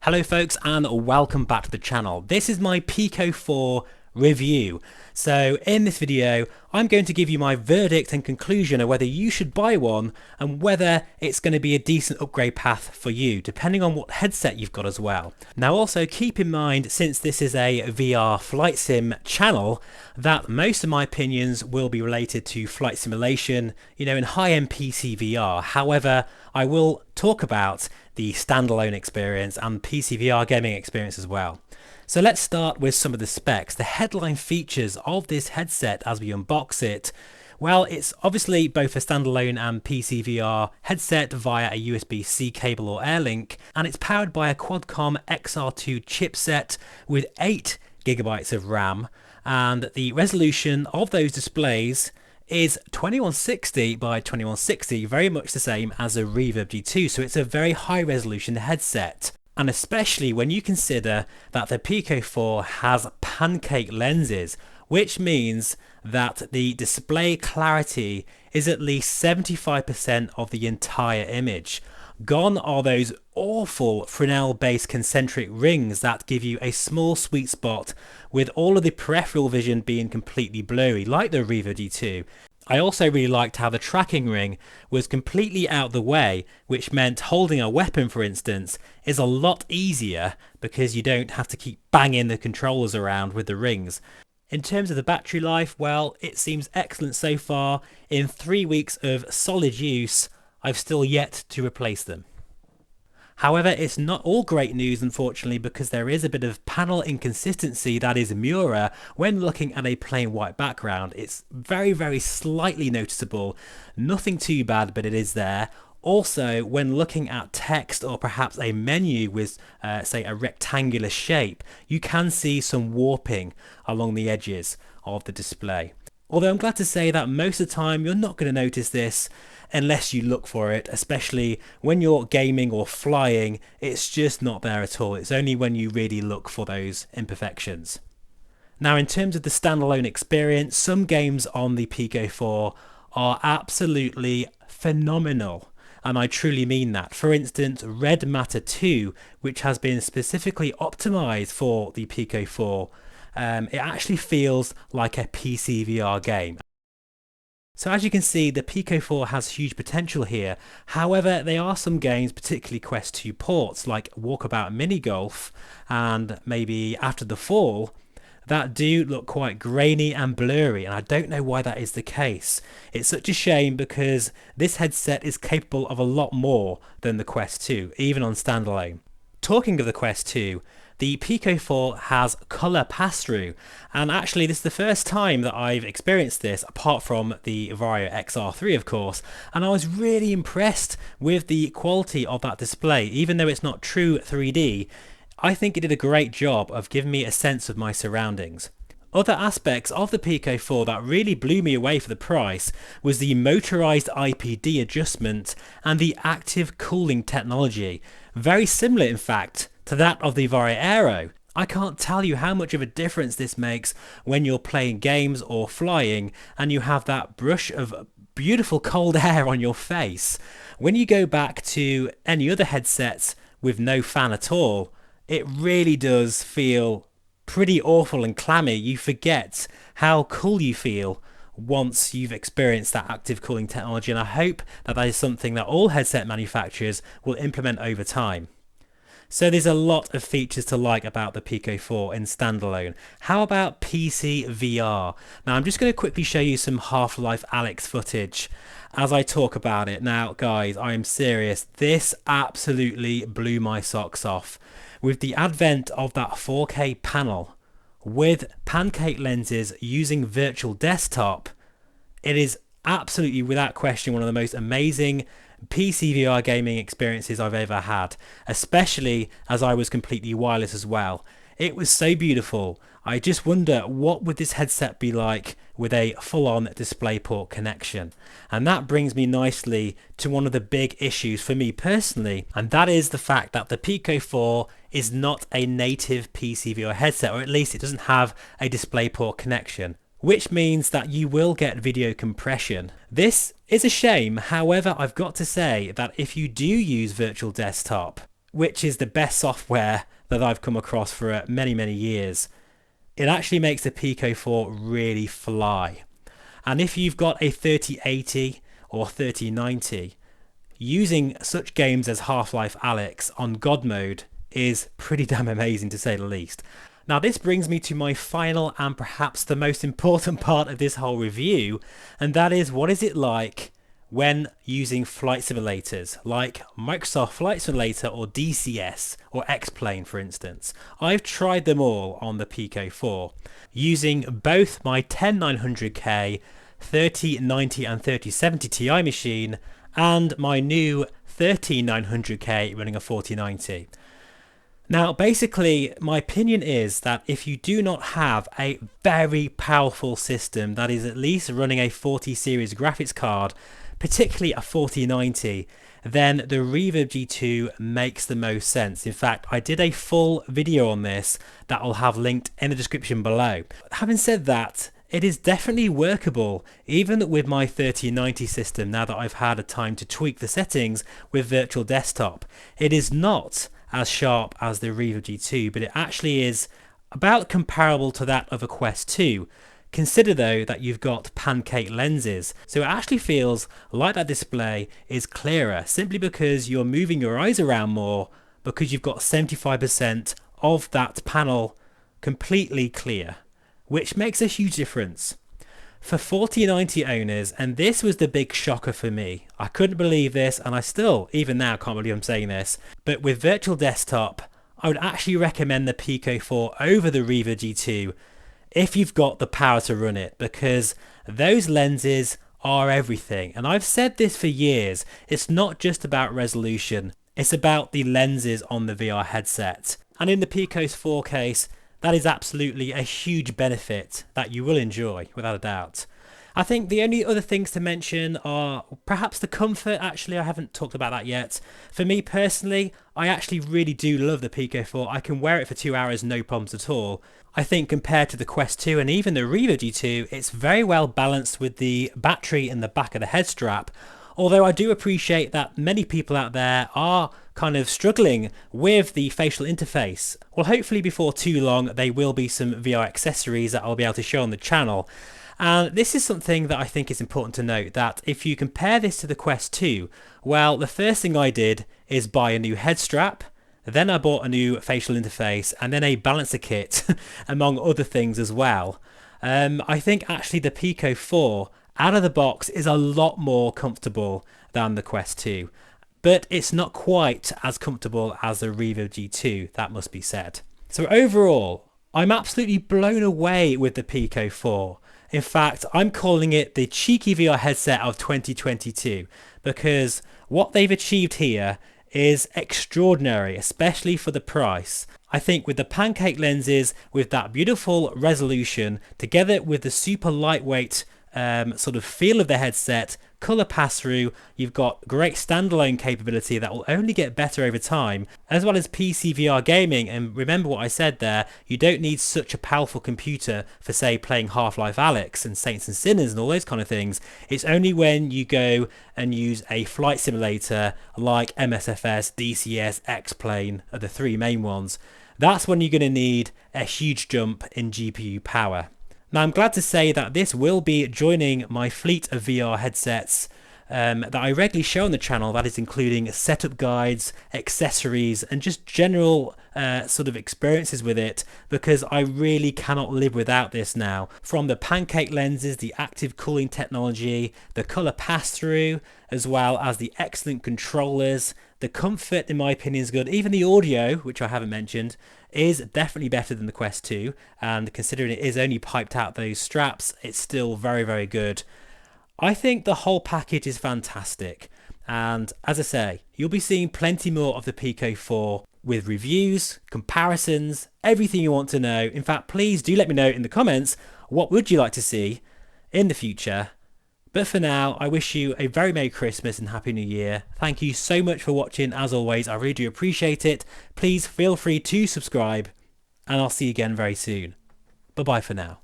Hello folks and welcome back to the channel. This is my Pico 4 review. So in this video I'm going to give you my verdict and conclusion of whether you should buy one and whether it's going to be a decent upgrade path for you depending on what headset you've got as well. Now also keep in mind, since this is a VR flight sim channel, that most of my opinions will be related to flight simulation, in high-end PC VR. However, I will talk about the standalone experience and PC VR gaming experience as well. So let's start with some of the specs. The headline features of this headset as we unbox it. Well, it's obviously both a standalone and PC VR headset via a USB-C cable or Airlink, and it's powered by a Qualcomm XR2 chipset with 8 GB of RAM, and the resolution of those displays is 2160 by 2160, very much the same as a Reverb G2, so it's a very high resolution headset. And especially when you consider that the Pico 4 has pancake lenses, which means that the display clarity is at least 75% of the entire image. Gone are those awful Fresnel-based concentric rings that give you a small sweet spot with all of the peripheral vision being completely blurry, like the Reverb G2. I also really liked how the tracking ring was completely out the way, which meant holding a weapon, for instance, is a lot easier because you don't have to keep banging the controllers around with the rings. In terms of the battery life, well, it seems excellent so far. In 3 weeks of solid use, I've still yet to replace them. However, it's not all great news, unfortunately, because there is a bit of panel inconsistency that is Mura when looking at a plain white background. It's very slightly noticeable, nothing too bad, but it is there. Also, when looking at text or perhaps a menu with, say, a rectangular shape, you can see some warping along the edges of the display. Although I'm glad to say that most of the time you're not going to notice this unless you look for it, especially when you're gaming or flying. It's just not there at all. It's only when you really look for those imperfections. Now, in terms of the standalone experience, some games on the Pico 4 are absolutely phenomenal. And I truly mean that. For instance, Red Matter 2, which has been specifically optimized for the Pico 4, it actually feels like a PC VR game. So as you can see, the Pico 4 has huge potential here. However, there are some games, particularly Quest 2 ports like Walkabout Mini Golf and maybe After the Fall, that do look quite grainy and blurry, and I don't know why that is the case. It's such a shame because this headset is capable of a lot more than the Quest 2, even on standalone. Talking of the Quest 2, the Pico 4 has colour pass-through, and actually this is the first time that I've experienced this, apart from the Vario XR3 of course, and I was really impressed with the quality of that display. Even though it's not true 3D, I think it did a great job of giving me a sense of my surroundings. Other aspects of the Pico 4 that really blew me away for the price was the motorized IPD adjustment and the active cooling technology. Very similar, in fact, to that of the Vario Aero. I can't tell you how much of a difference this makes when you're playing games or flying and you have that brush of beautiful cold air on your face. When you go back to any other headsets with no fan at all, it really does feel pretty awful and clammy. You forget how cool you feel once you've experienced that active cooling technology, and I hope that that is something that all headset manufacturers will implement over time. So there's a lot of features to like about the Pico 4 in standalone. How about PC VR? Now I'm just going to quickly show you some Half-Life Alyx footage as I talk about it. Now guys, I am serious, this absolutely blew my socks off. With the advent of that 4K panel with pancake lenses using virtual desktop, it is absolutely without question one of the most amazing PC VR gaming experiences I've ever had, especially as I was completely wireless as well. It was so beautiful. I just wonder, what would this headset be like with a full-on DisplayPort connection? And that brings me nicely to one of the big issues for me personally, and that is the fact that the Pico 4 is not a native PC VR headset, or at least it doesn't have a DisplayPort connection, which means that you will get video compression. This is a shame. However, I've got to say that if you do use virtual desktop, which is the best software that I've come across for many years, it actually makes the Pico 4 really fly. And if you've got a 3080 or 3090, using such games as Half-Life Alyx on God mode is pretty damn amazing, to say the least. Now this brings me to my final and perhaps the most important part of this whole review, and that is, what is it like when using flight simulators like Microsoft Flight Simulator or DCS or X-Plane, for instance. I've tried them all on the Pico 4 using both my 10900K 3090 and 3070 Ti machine and my new 13900K running a 4090. Now basically my opinion is that if you do not have a very powerful system that is at least running a 40 series graphics card, particularly a 4090, then the Reverb G2 makes the most sense. In fact, I did a full video on this that I'll have linked in the description below. Having said that, it is definitely workable even with my 3090 system now that I've had a time to tweak the settings with Virtual Desktop. It is not as sharp as the Reverb G2, but it actually is about comparable to that of a Quest 2. Consider though that you've got pancake lenses, so it actually feels like that display is clearer simply because you're moving your eyes around more, because you've got 75% of that panel completely clear, which makes a huge difference. For 4090 owners, and this was the big shocker for me, I couldn't believe this, and I still, even now, can't believe I'm saying this, but with Virtual Desktop, I would actually recommend the Pico 4 over the Reverb G2 if you've got the power to run it, because those lenses are everything. And I've said this for years, it's not just about resolution, it's about the lenses on the VR headset. And in the Pico's 4 case, that is absolutely a huge benefit that you will enjoy, without a doubt. I think the only other things to mention are perhaps the comfort. Actually, I haven't talked about that yet. For me personally, I actually really do love the Pico 4. I can wear it for 2 hours, no problems at all. I think compared to the Quest 2 and even the Reverb G2, it's very well balanced with the battery in the back of the head strap. Although I do appreciate that many people out there are kind of struggling with the facial interface. Well, hopefully before too long there will be some VR accessories that I'll be able to show on the channel. And this is something that I think is important to note, that if you compare this to the Quest 2, well, the first thing I did is buy a new head strap, then I bought a new facial interface, and then a balancer kit, among other things as well. I think actually the Pico 4 out of the box is a lot more comfortable than the Quest 2, but it's not quite as comfortable as the Reverb G2, that must be said. So overall, I'm absolutely blown away with the Pico 4. In fact, I'm calling it the cheeky VR headset of 2022, because what they've achieved here is extraordinary, especially for the price. I think with the pancake lenses, with that beautiful resolution, together with the super lightweight sort of feel of the headset, color pass-through, you've got great standalone capability that will only get better over time, as well as PC VR gaming. And remember what I said there, you don't need such a powerful computer for, say, playing Half-Life Alyx and Saints and Sinners and all those kind of things. It's only when you go and use a flight simulator like MSFS, DCS, X-Plane are the three main ones. That's when you're going to need a huge jump in GPU power. Now I'm glad to say that this will be joining my fleet of VR headsets that I regularly show on the channel, that is including setup guides, accessories and just general sort of experiences with it, because I really cannot live without this now. From the pancake lenses, the active cooling technology, the color pass-through, as well as the excellent controllers, the comfort in my opinion is good. Even the audio, which I haven't mentioned, is definitely better than the Quest 2, and considering it is only piped out those straps, it's still very good. I think the whole package is fantastic, and as I say, you'll be seeing plenty more of the Pico 4 with reviews, comparisons, everything you want to know. In fact, please do let me know in the comments, what would you like to see in the future? But for now, I wish you a very Merry Christmas and Happy New Year. Thank you so much for watching. As always, I really do appreciate it. Please feel free to subscribe, and I'll see you again very soon. Bye bye for now.